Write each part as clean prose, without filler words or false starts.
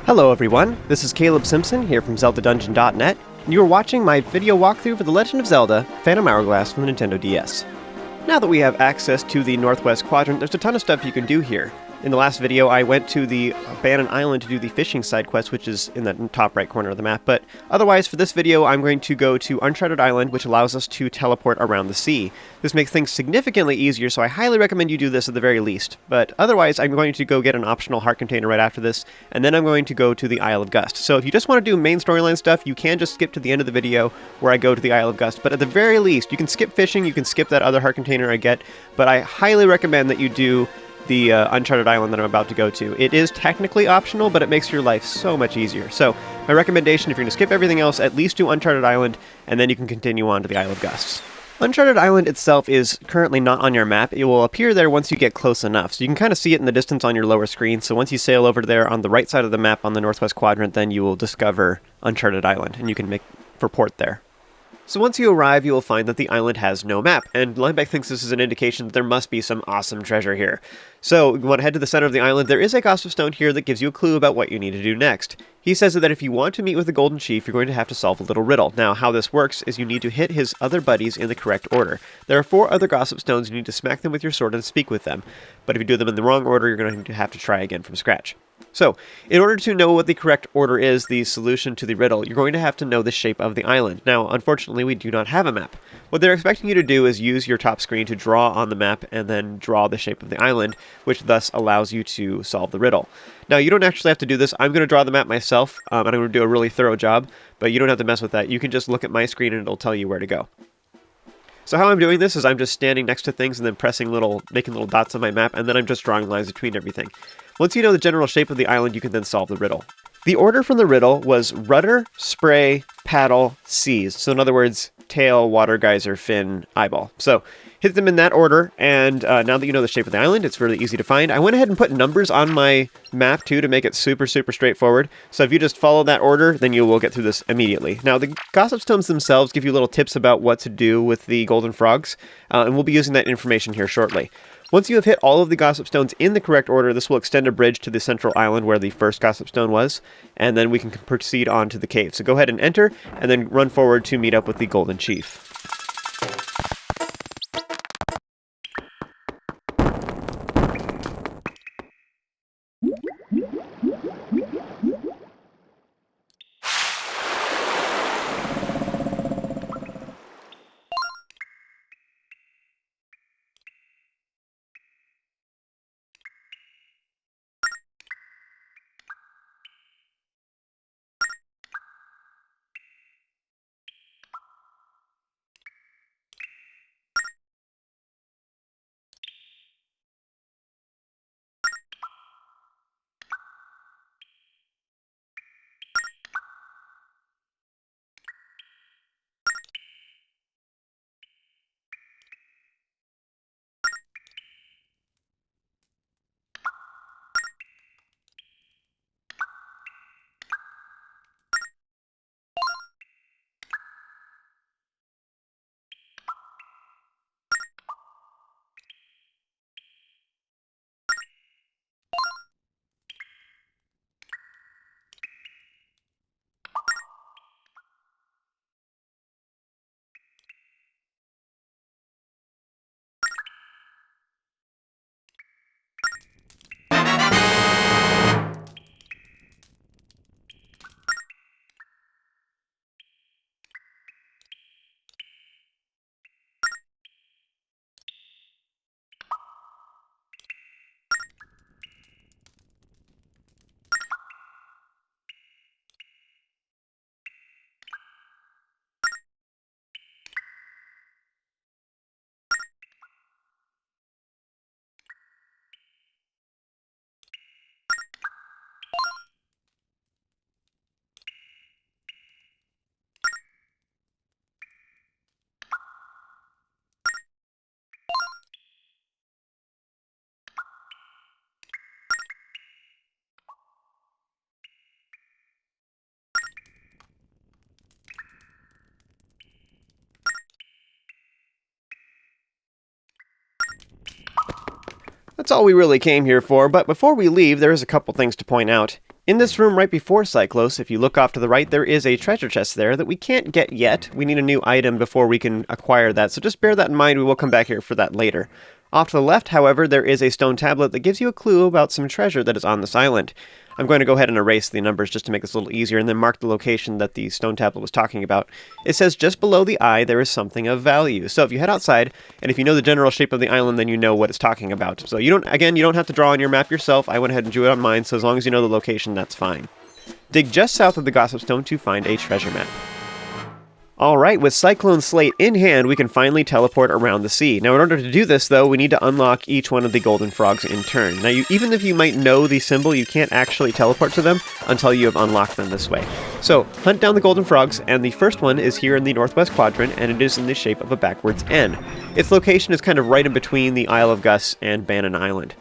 Hello everyone, this is Caleb Simpson here from ZeldaDungeon.net, and you are watching my video walkthrough for The Legend of Zelda Phantom Hourglass from the Nintendo DS. Now that we have access to the Northwest Quadrant, there's a ton of stuff you can do here. In the last video, I went to the abandoned island to do the fishing side quest, which is in the top right corner of the map, but otherwise for this video, I'm going to go to Uncharted Island, which allows us to teleport around the sea. This makes things significantly easier, so I highly recommend you do this at the very least. But otherwise, I'm going to go get an optional heart container right after this, and then I'm going to go to the Isle of Gus. So if you just want to do main storyline stuff, you can just skip to the end of the video where I go to the Isle of Gus, but at the very least, you can skip fishing, you can skip that other heart container I get, but I highly recommend that you do the Uncharted Island that I'm about to go to. It is technically optional, but it makes your life so much easier. So, my recommendation, if you're going to skip everything else, at least do Uncharted Island, and then you can continue on to the Isle of Gus. Uncharted Island itself is currently not on your map. It will appear there once you get close enough. So you can kind of see it in the distance on your lower screen. So once you sail over there on the right side of the map on the Northwest Quadrant, then you will discover Uncharted Island, and you can make for port there. So once you arrive, you will find that the island has no map, and Linebeck thinks this is an indication that there must be some awesome treasure here. So you want to head to the center of the island. There is a gossip stone here that gives you a clue about what you need to do next. He says that if you want to meet with the Golden Chief, you're going to have to solve a little riddle. Now, how this works is you need to hit his other buddies in the correct order. There are 4 other gossip stones. You need to smack them with your sword and speak with them. But if you do them in the wrong order, you're going to have to try again from scratch. So, in order to know what the correct order is, the solution to the riddle, you're going to have to know the shape of the island. Now, unfortunately, we do not have a map. What they're expecting you to do is use your top screen to draw on the map and then draw the shape of the island, which thus allows you to solve the riddle. Now, you don't actually have to do this. I'm going to draw the map myself, and I'm going to do a really thorough job, but you don't have to mess with that. You can just look at my screen and it'll tell you where to go. So how I'm doing this is I'm just standing next to things and then making little dots on my map, and then I'm just drawing lines between everything. Once you know the general shape of the island, you can then solve the riddle. The order from the riddle was rudder, spray, paddle, seize. So in other words, tail, water geyser, fin, eyeball. So hit them in that order, and now that you know the shape of the island, it's really easy to find. I went ahead and put numbers on my map too to make it super straightforward. So if you just follow that order, then you will get through this immediately. Now the gossip stones themselves give you little tips about what to do with the golden frogs, and we'll be using that information here shortly. Once you have hit all of the gossip stones in the correct order, this will extend a bridge to the central island where the first gossip stone was, and then we can proceed on to the cave. So go ahead and enter, and then run forward to meet up with the Golden Chief. That's all we really came here for, but before we leave, there is a couple things to point out. In this room right before Cyclos, if you look off to the right, there is a treasure chest there that we can't get yet. We need a new item before we can acquire that, so just bear that in mind. We will come back here for that later. Off to the left, however, there is a stone tablet that gives you a clue about some treasure that is on this island. I'm going to go ahead and erase the numbers just to make this a little easier, and then mark the location that the stone tablet was talking about. It says just below the eye there is something of value. So if you head outside, and if you know the general shape of the island, then you know what it's talking about. So you don't have to draw on your map yourself. I went ahead and drew it on mine, so as long as you know the location, that's fine. Dig just south of the Gossip Stone to find a treasure map. Alright, with Cyclone Slate in hand, we can finally teleport around the sea. Now, in order to do this, though, we need to unlock each one of the golden frogs in turn. Now, even if you might know the symbol, you can't actually teleport to them until you have unlocked them this way. So, hunt down the golden frogs, and the first one is here in the Northwest Quadrant, and it is in the shape of a backwards N. Its location is kind of right in between the Isle of Gus and Bannon Island.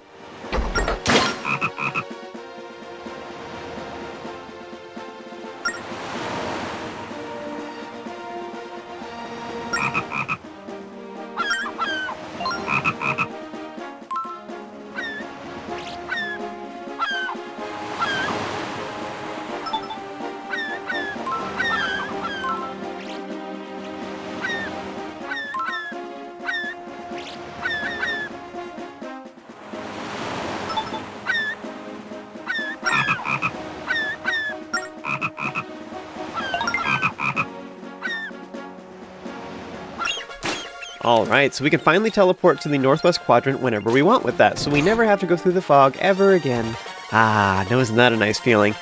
Alright, so we can finally teleport to the Northwest Quadrant whenever we want with that, so we never have to go through the fog ever again. Ah, no, isn't that a nice feeling?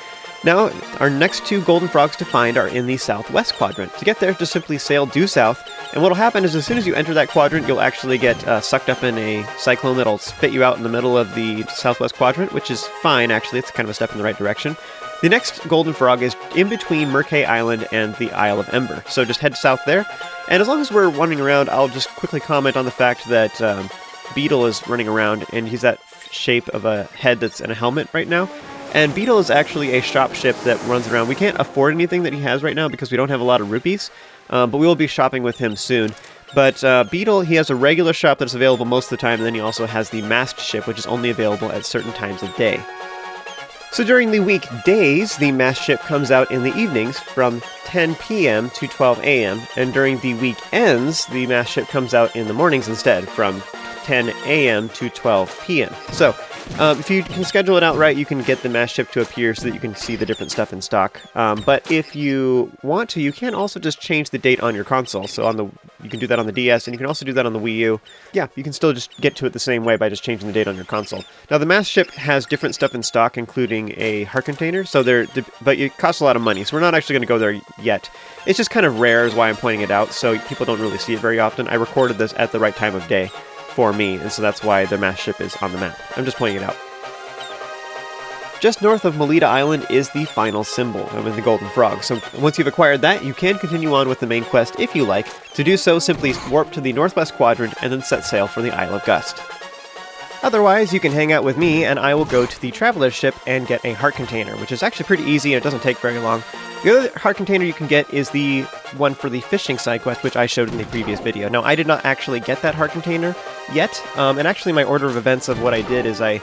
Now, our next two golden frogs to find are in the Southwest Quadrant. To get there, just simply sail due south, and what'll happen is as soon as you enter that quadrant, you'll actually get sucked up in a cyclone that'll spit you out in the middle of the Southwest Quadrant, which is fine, actually. It's kind of a step in the right direction. The next golden frog is in between Murkay Island and the Isle of Ember, so just head south there. And as long as we're wandering around, I'll just quickly comment on the fact that Beetle is running around, and he's that shape of a head that's in a helmet right now. And Beetle is actually a shop ship that runs around. We can't afford anything that he has right now because we don't have a lot of rupees, but we will be shopping with him soon. But Beetle, he has a regular shop that's available most of the time, and then he also has the masked ship, which is only available at certain times of day. So during the weekdays, the masked ship comes out in the evenings from 10 p.m. to 12 a.m., and during the weekends, the masked ship comes out in the mornings instead, from 10 a.m. to 12 p.m. So, if you can schedule it out right, you can get the masked ship to appear so that you can see the different stuff in stock. But if you want to, you can also just change the date on your console. So you can do that on the DS, and you can also do that on the Wii U. Yeah, you can still just get to it the same way by just changing the date on your console. Now, the masked ship has different stuff in stock, including a heart container, but it costs a lot of money, so we're not actually going to go there yet. It's just kind of rare is why I'm pointing it out, so people don't really see it very often. I recorded this at the right time of day for me, and so that's why the masked ship is on the map. I'm just pointing it out. Just north of Melita Island is the final symbol of the golden frog, so once you've acquired that, you can continue on with the main quest if you like. To do so, simply warp to the Northwest Quadrant and then set sail for the Isle of Gus. Otherwise, you can hang out with me, and I will go to the Traveler's Ship and get a heart container, which is actually pretty easy and it doesn't take very long. The other heart container you can get is the one for the fishing side quest, which I showed in the previous video. Now, I did not actually get that heart container yet, and actually my order of events of what I did is I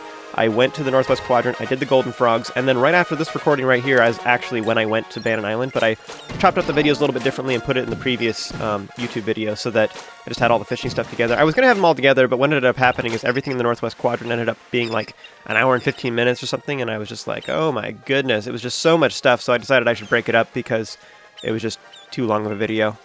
went to the Northwest Quadrant, I did the golden frogs, and then right after this recording right here is actually when I went to Bannon Island, but I chopped up the videos a little bit differently and put it in the previous YouTube video so that I just had all the fishing stuff together. I was going to have them all together, but what ended up happening is everything in the Northwest Quadrant ended up being like an hour and 15 minutes or something, and I was just like, oh my goodness, it was just so much stuff, so I decided I should break it up because it was just too long of a video.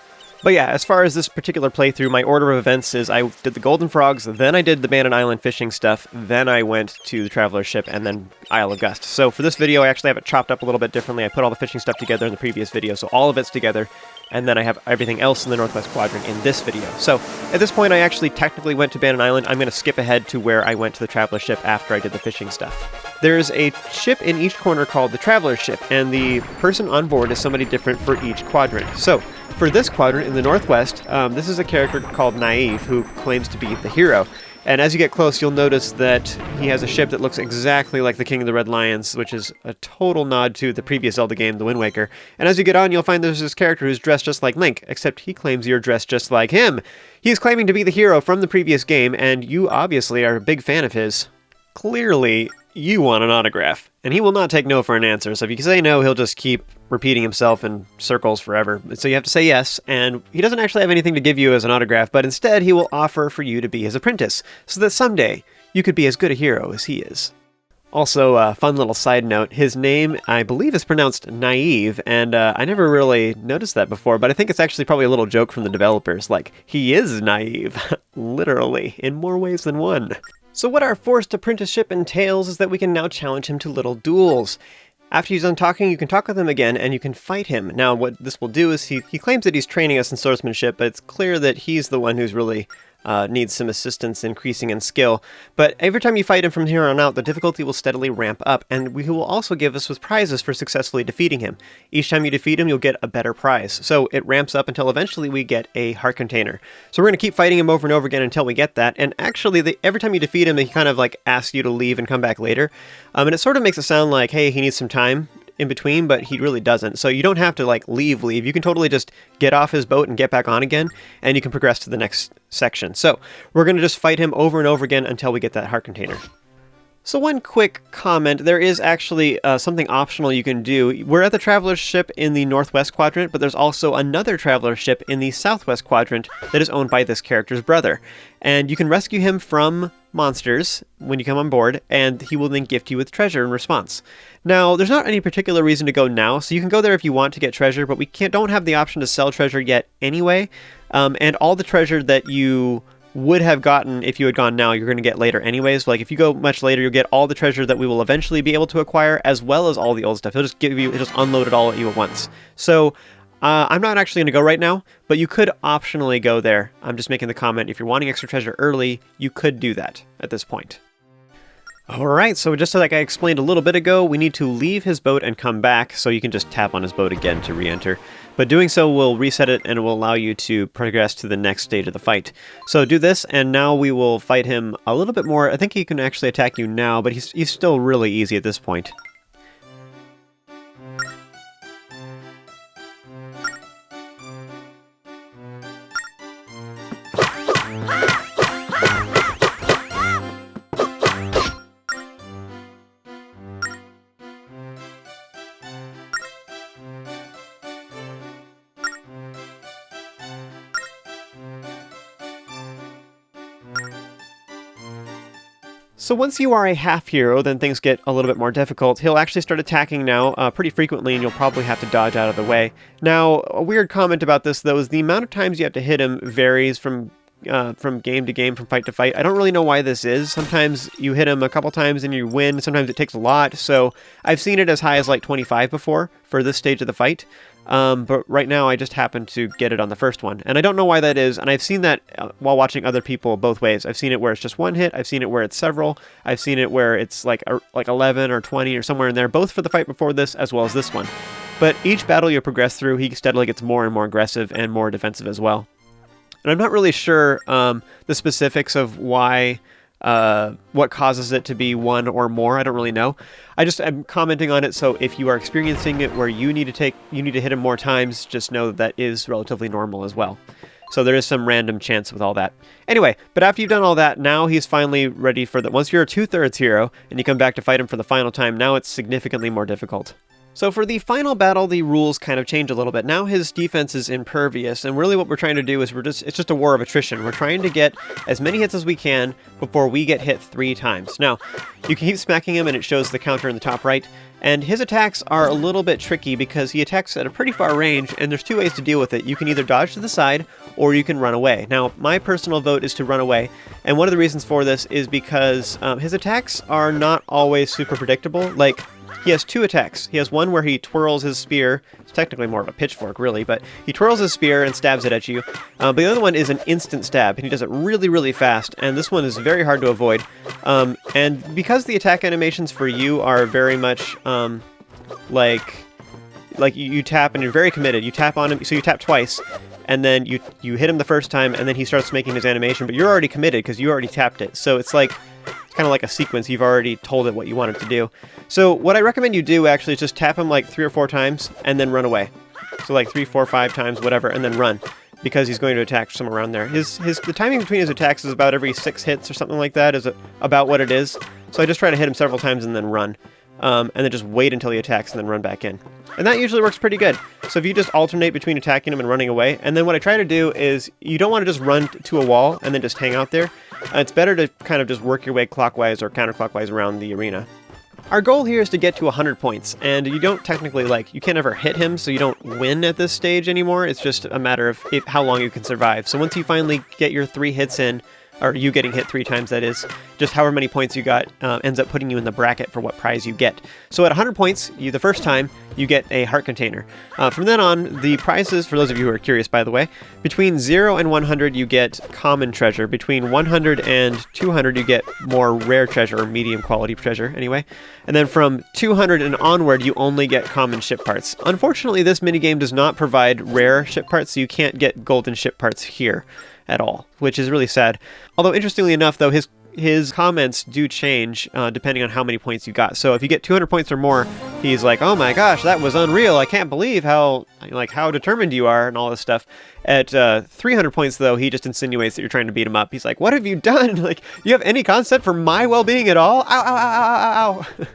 But yeah, as far as this particular playthrough, my order of events is I did the golden frogs, then I did the Bannon Island fishing stuff, then I went to the Traveler's Ship, and then Isle of Gus. So for this video, I actually have it chopped up a little bit differently. I put all the fishing stuff together in the previous video, so all of it's together, and then I have everything else in the Northwest Quadrant in this video. So at this point, I actually technically went to Bannon Island. I'm going to skip ahead to where I went to the Traveler's Ship after I did the fishing stuff. There's a ship in each corner called the Traveler's Ship, and the person on board is somebody different for each quadrant. So for this quadrant in the Northwest, this is a character called Naive who claims to be the hero. And as you get close, you'll notice that he has a ship that looks exactly like the King of the Red Lions, which is a total nod to the previous Zelda game, The Wind Waker. And as you get on, you'll find there's this character who's dressed just like Link, except he claims you're dressed just like him. He's claiming to be the hero from the previous game, and you obviously are a big fan of his. Clearly, you want an autograph. And he will not take no for an answer. So if you say no, he'll just keep repeating himself in circles forever. So you have to say yes, and he doesn't actually have anything to give you as an autograph, but instead he will offer for you to be his apprentice, so that someday you could be as good a hero as he is. Also, a fun little side note, his name, I believe, is pronounced Naive, and I never really noticed that before, but I think it's actually probably a little joke from the developers, like, he is naive, literally, in more ways than one. So what our forced apprenticeship entails is that we can now challenge him to little duels. After he's done talking, you can talk with him again, and you can fight him. Now, what this will do is he claims that he's training us in swordsmanship, but it's clear that he's the one who's really needs some assistance increasing in skill. But every time you fight him from here on out, the difficulty will steadily ramp up, and he will also give us with prizes for successfully defeating him. Each time you defeat him, you'll get a better prize. So it ramps up until eventually we get a heart container. So we're going to keep fighting him over and over again until we get that, and actually, every time you defeat him, he kind of like asks you to leave and come back later. And it sort of makes it sound like, hey, he needs some time in between, but he really doesn't. So you don't have to like leave. You can totally just get off his boat and get back on again, and you can progress to the next section. So we're going to just fight him over and over again until we get that heart container. So one quick comment, there is actually something optional you can do. We're at the Traveler's Ship in the Northwest Quadrant, but there's also another Traveler's Ship in the Southwest Quadrant that is owned by this character's brother. And you can rescue him from monsters when you come on board, and he will then gift you with treasure in response. Now, there's not any particular reason to go now, so you can go there if you want to get treasure, but we don't have the option to sell treasure yet anyway. And all the treasure that you would have gotten if you had gone now, you're going to get later anyways. Like if you go much later, you'll get all the treasure that we will eventually be able to acquire, as well as all the old stuff. He'll just unload it all at you at once. So I'm not actually going to go right now, but you could optionally go there. I'm just making the comment, if you're wanting extra treasure early, you could do that at this point. Alright, so just like I explained a little bit ago, we need to leave his boat and come back, so you can just tap on his boat again to re-enter. But doing so will reset it, and it will allow you to progress to the next stage of the fight. So do this, and now we will fight him a little bit more. I think he can actually attack you now, but he's still really easy at this point. So once you are a half hero, then things get a little bit more difficult. He'll actually start attacking now pretty frequently, and you'll probably have to dodge out of the way. Now, a weird comment about this, though, is the amount of times you have to hit him varies from game to game, from fight to fight. I don't really know why this is. Sometimes you hit him a couple times and you win. Sometimes it takes a lot. So I've seen it as high as like 25 before for this stage of the fight. But right now I just happened to get it on the first one. And I don't know why that is. And I've seen that while watching other people both ways. I've seen it where it's just one hit. I've seen it where it's several. I've seen it where it's like 11 or 20 or somewhere in there, both for the fight before this as well as this one. But each battle you progress through, he steadily gets more and more aggressive and more defensive as well. And I'm not really sure the specifics of why, what causes it to be one or more. I don't really know. I'm commenting on it, so if you are experiencing it where you need to hit him more times, just know that is relatively normal as well. So there is some random chance with all that. Anyway, but after you've done all that, now he's finally ready for once you're a 2/3 hero and you come back to fight him for the final time, now it's significantly more difficult. So for the final battle, the rules kind of change a little bit. Now his defense is impervious, and really what we're trying to do is it's just a war of attrition. We're trying to get as many hits as we can before we get hit 3 times. Now, you can keep smacking him and it shows the counter in the top right, and his attacks are a little bit tricky because he attacks at a pretty far range, and there's 2 ways to deal with it. You can either dodge to the side, or you can run away. Now, my personal vote is to run away, and one of the reasons for this is because his attacks are not always super predictable. Like, he has 2 attacks. He has one where he twirls his spear. It's technically more of a pitchfork, really, but he twirls his spear and stabs it at you. But the other one is an instant stab, and he does it really, really fast, and this one is very hard to avoid. And because the attack animations for you are very much like you tap and you're very committed. You tap on him, so you tap twice, and then you hit him the first time, and then he starts making his animation, but you're already committed because you already tapped it. So it's like kind of like a sequence. You've already told it what you want it to do. So what I recommend you do actually is just tap him like 3 or 4 times and then run away. So like 3, 4, 5 times, whatever, and then run, because he's going to attack somewhere around there. The timing between his attacks is about every 6 hits or something like that, is about what it is. So I just try to hit him several times and then run. And then just wait until he attacks and then run back in. And that usually works pretty good. So if you just alternate between attacking him and running away, and then what I try to do is, you don't want to just run to a wall and then just hang out there. It's better to kind of just work your way clockwise or counterclockwise around the arena. Our goal here is to get to 100 points, and you don't technically, you can't ever hit him, so you don't win at this stage anymore. It's just a matter of how long you can survive. So once you finally get your 3 hits in, or you getting hit 3 times, that is, just however many points you got ends up putting you in the bracket for what prize you get. So at 100 points, the first time, you get a heart container. From then on, the prizes, for those of you who are curious by the way, between 0 and 100 you get common treasure. Between 100 and 200 you get more rare treasure, or medium quality treasure anyway. And then from 200 and onward you only get common ship parts. Unfortunately, this minigame does not provide rare ship parts, so you can't get golden ship parts here at all, which is really sad. Although interestingly enough, though, his comments do change depending on how many points you got. So if you get 200 points or more, he's like, "Oh my gosh, that was unreal! I can't believe how determined you are," and all this stuff. At 300 points, though, he just insinuates that you're trying to beat him up. He's like, "What have you done? You have any concept for my well-being at all? Ow! Ow! Ow! Ow! Ow!"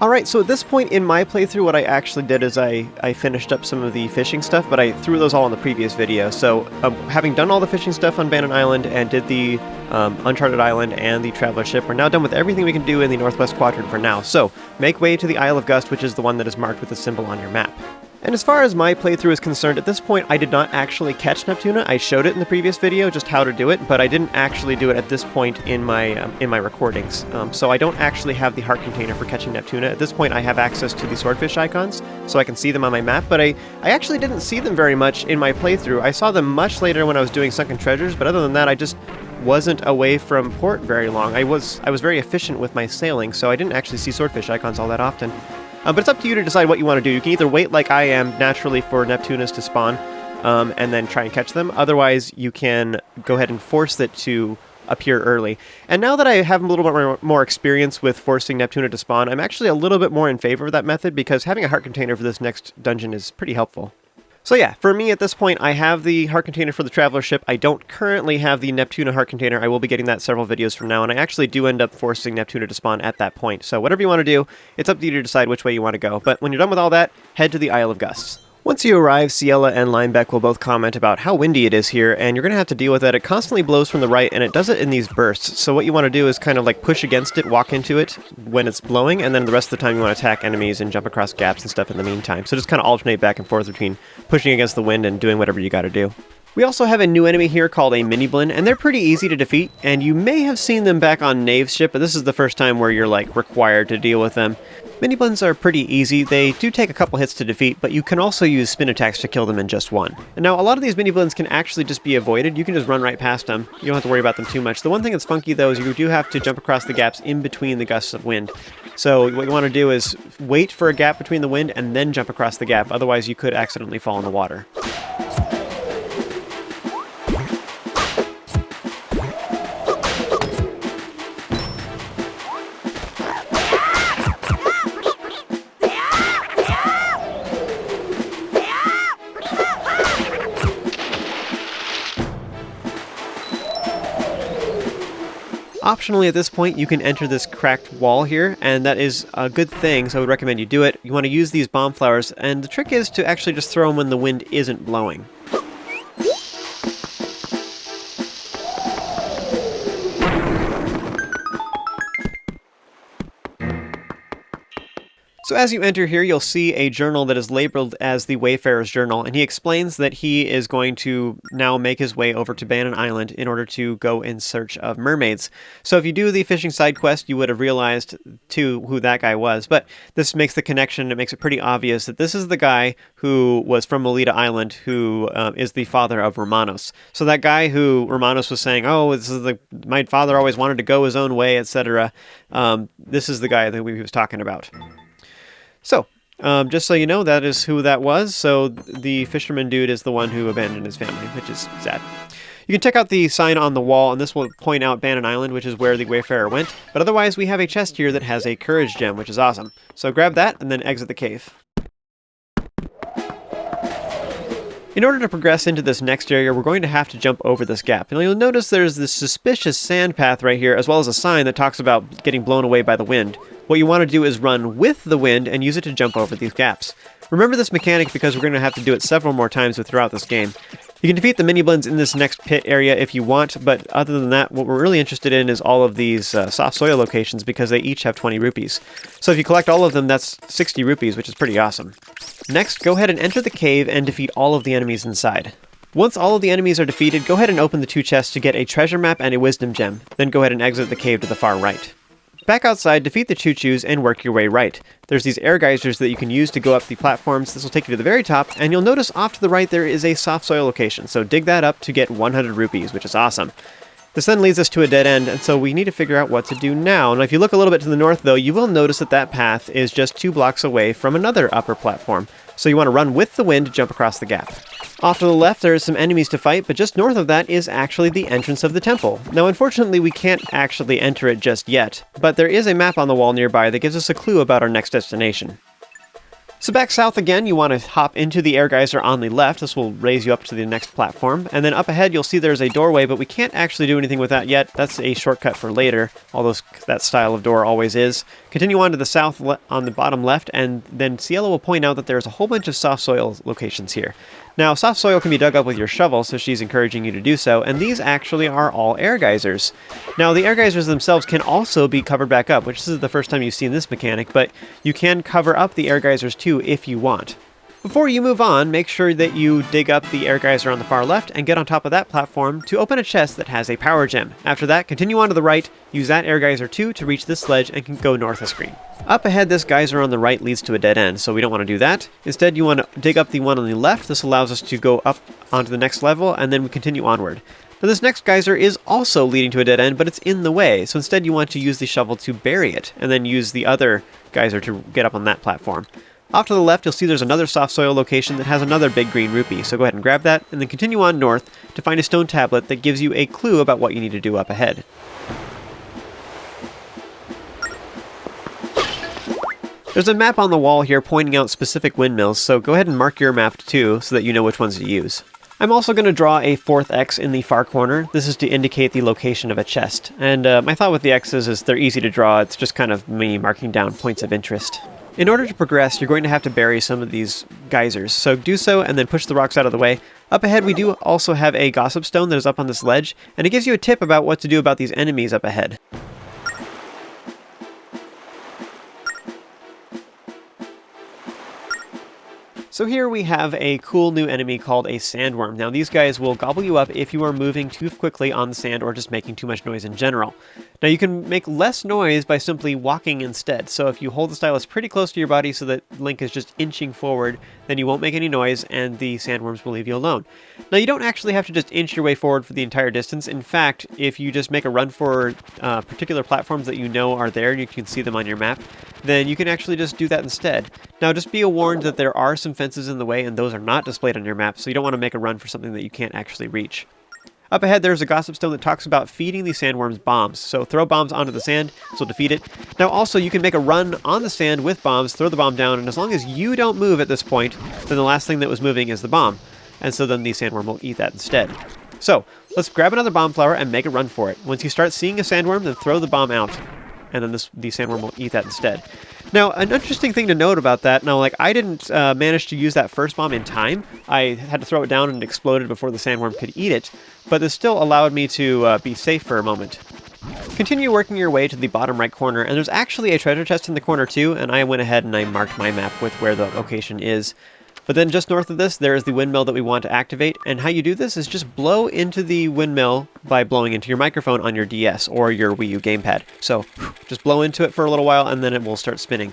Alright, so at this point in my playthrough, what I actually did is I finished up some of the fishing stuff, but I threw those all in the previous video. So, having done all the fishing stuff on Abandoned Island and did the Uncharted Island and the Traveler Ship, we're now done with everything we can do in the Northwest Quadrant for now. So, make way to the Isle of Gus, which is the one that is marked with a symbol on your map. And as far as my playthrough is concerned, at this point I did not actually catch Neptuna. I showed it in the previous video, just how to do it, but I didn't actually do it at this point in my recordings. So I don't actually have the heart container for catching Neptuna. At this point I have access to the swordfish icons, so I can see them on my map, but I actually didn't see them very much in my playthrough. I saw them much later when I was doing Sunken Treasures, but other than that I just wasn't away from port very long. I was very efficient with my sailing, so I didn't actually see swordfish icons all that often. But it's up to you to decide what you want to do. You can either wait like I am naturally for Neptunas to spawn and then try and catch them. Otherwise, you can go ahead and force it to appear early. And now that I have a little bit more experience with forcing Neptuna to spawn, I'm actually a little bit more in favor of that method because having a heart container for this next dungeon is pretty helpful. So yeah, for me at this point, I have the heart container for the Traveler Ship. I don't currently have the Neptuna heart container. I will be getting that several videos from now, and I actually do end up forcing Neptuna to spawn at that point. So whatever you want to do, it's up to you to decide which way you want to go. But when you're done with all that, head to the Isle of Gus. Once you arrive, Ciela and Linebeck will both comment about how windy it is here, and you're going to have to deal with that. It constantly blows from the right, and it does it in these bursts. So what you want to do is kind of push against it, walk into it when it's blowing, and then the rest of the time you want to attack enemies and jump across gaps and stuff in the meantime. So just kind of alternate back and forth between pushing against the wind and doing whatever you got to do. We also have a new enemy here called a Mini-Blin, and they're pretty easy to defeat, and you may have seen them back on Nave's ship, but this is the first time where you're required to deal with them. Mini-Blins are pretty easy. They do take a couple hits to defeat, but you can also use spin attacks to kill them in just one. And now, a lot of these Mini-Blins can actually just be avoided. You can just run right past them. You don't have to worry about them too much. The one thing that's funky, though, is you do have to jump across the gaps in between the gusts of wind. So what you want to do is wait for a gap between the wind and then jump across the gap. Otherwise, you could accidentally fall in the water. Optionally, at this point, you can enter this cracked wall here, and that is a good thing, so I would recommend you do it. You want to use these bomb flowers, and the trick is to actually just throw them when the wind isn't blowing. So as you enter here, you'll see a journal that is labeled as the Wayfarer's Journal, and he explains that he is going to now make his way over to Abandoned Island in order to go in search of mermaids. So if you do the fishing side quest, you would have realized, too, who that guy was. But this makes the connection, it makes it pretty obvious that this is the guy who was from Melita Island, who is the father of Romanos. So that guy who Romanos was saying, oh, this is my father always wanted to go his own way, etc. This is the guy that he was talking about. So, just so you know, that is who that was. So the fisherman dude is the one who abandoned his family, which is sad. You can check out the sign on the wall, and this will point out Abandoned Island, which is where the Wayfarer went. But otherwise, we have a chest here that has a courage gem, which is awesome. So grab that, and then exit the cave. In order to progress into this next area, we're going to have to jump over this gap. And you'll notice there's this suspicious sand path right here, as well as a sign that talks about getting blown away by the wind. What you want to do is run with the wind and use it to jump over these gaps. Remember this mechanic because we're going to have to do it several more times throughout this game. You can defeat the mini-blends in this next pit area if you want, but other than that, what we're really interested in is all of these soft soil locations because they each have 20 rupees. So if you collect all of them, that's 60 rupees, which is pretty awesome. Next, go ahead and enter the cave and defeat all of the enemies inside. Once all of the enemies are defeated, go ahead and open the 2 chests to get a treasure map and a wisdom gem. Then go ahead and exit the cave to the far right. Back outside, defeat the choo-choos and work your way right. There's these air geysers that you can use to go up the platforms. This will take you to the very top, and you'll notice off to the right there is a soft soil location, so dig that up to get 100 rupees, which is awesome. This then leads us to a dead end, and so we need to figure out what to do now. And if you look a little bit to the north, though, you will notice that that path is just 2 blocks away from another upper platform. So you want to run with the wind to jump across the gap. Off to the left, there are some enemies to fight, but just north of that is actually the entrance of the temple. Now, unfortunately, we can't actually enter it just yet, but there is a map on the wall nearby that gives us a clue about our next destination. So back south again, you want to hop into the air geyser on the left. This will raise you up to the next platform. And then up ahead, you'll see there's a doorway, but we can't actually do anything with that yet. That's a shortcut for later, although that style of door always is. Continue on to the south on the bottom left, and then Cielo will point out that there's a whole bunch of soft soil locations here. Now, soft soil can be dug up with your shovel, so she's encouraging you to do so, and these actually are all air geysers. Now, the air geysers themselves can also be covered back up, which this is the first time you've seen this mechanic, but you can cover up the air geysers too if you want. Before you move on, make sure that you dig up the air geyser on the far left and get on top of that platform to open a chest that has a power gem. After that, continue on to the right, use that air geyser too to reach this ledge and can go north of screen. Up ahead, this geyser on the right leads to a dead end, so we don't want to do that. Instead, you want to dig up the one on the left. This allows us to go up onto the next level, and then we continue onward. Now, this next geyser is also leading to a dead end, but it's in the way, so instead you want to use the shovel to bury it, and then use the other geyser to get up on that platform. Off to the left, you'll see there's another soft soil location that has another big green rupee, so go ahead and grab that, and then continue on north to find a stone tablet that gives you a clue about what you need to do up ahead. There's a map on the wall here pointing out specific windmills, so go ahead and mark your map too so that you know which ones to use. I'm also going to draw a 4th X in the far corner. This is to indicate the location of a chest, and my thought with the X's is they're easy to draw. It's just kind of me marking down points of interest. In order to progress, you're going to have to bury some of these geysers, so do so and then push the rocks out of the way. Up ahead, we do also have a gossip stone that is up on this ledge, and it gives you a tip about what to do about these enemies up ahead. So here we have a cool new enemy called a sandworm. Now these guys will gobble you up if you are moving too quickly on the sand or just making too much noise in general. Now you can make less noise by simply walking instead. So if you hold the stylus pretty close to your body so that Link is just inching forward, then you won't make any noise and the sandworms will leave you alone. Now you don't actually have to just inch your way forward for the entire distance. In fact, if you just make a run for particular platforms that you know are there and you can see them on your map, then you can actually just do that instead. Now just be warned that there are some fences in the way and those are not displayed on your map, so you don't want to make a run for something that you can't actually reach. Up ahead, there's a gossip stone that talks about feeding the sandworms bombs. So throw bombs onto the sand, so defeat it. Now also, you can make a run on the sand with bombs, throw the bomb down, and as long as you don't move at this point, then the last thing that was moving is the bomb. And so then the sandworm will eat that instead. So, let's grab another bomb flower and make a run for it. Once you start seeing a sandworm, then throw the bomb out. And then the sandworm will eat that instead. Now, an interesting thing to note about that, now, like, I didn't manage to use that first bomb in time. I had to throw it down and it exploded before the sandworm could eat it, but this still allowed me to be safe for a moment. Continue working your way to the bottom right corner, and there's actually a treasure chest in the corner too, and I went ahead and I marked my map with where the location is. But then just north of this, there is the windmill that we want to activate, and how you do this is just blow into the windmill by blowing into your microphone on your DS or your Wii U gamepad. So just blow into it for a little while, and then it will start spinning.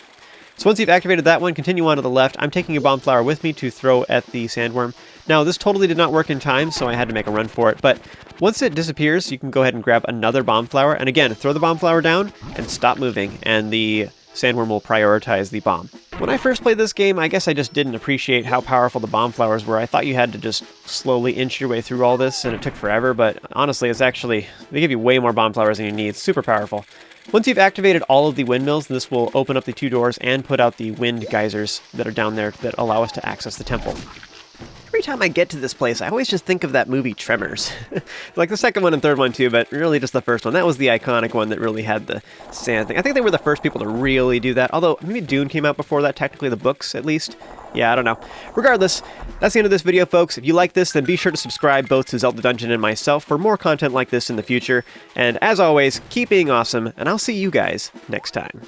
So once you've activated that one, continue on to the left. I'm taking a bomb flower with me to throw at the sandworm. Now, this totally did not work in time, so I had to make a run for it, but once it disappears, you can go ahead and grab another bomb flower, and again, throw the bomb flower down and stop moving, and the sandworm will prioritize the bomb. When I first played this game, I guess I just didn't appreciate how powerful the bomb flowers were. I thought you had to just slowly inch your way through all this, and it took forever, but honestly, it's actually, they give you way more bomb flowers than you need. It's super powerful. Once you've activated all of the windmills, this will open up the 2 doors and put out the wind geysers that are down there that allow us to access the temple. every time I get to this place, I always just think of that movie Tremors. Like the second one and third one too, but really just the first one. That was the iconic one that really had the sand thing. I think they were the first people to really do that, although maybe Dune came out before that, technically the books at least. Yeah, I don't know. Regardless, that's the end of this video, folks. If you like this, then be sure to subscribe both to Zelda Dungeon and myself for more content like this in the future. And as always, keep being awesome, and I'll see you guys next time.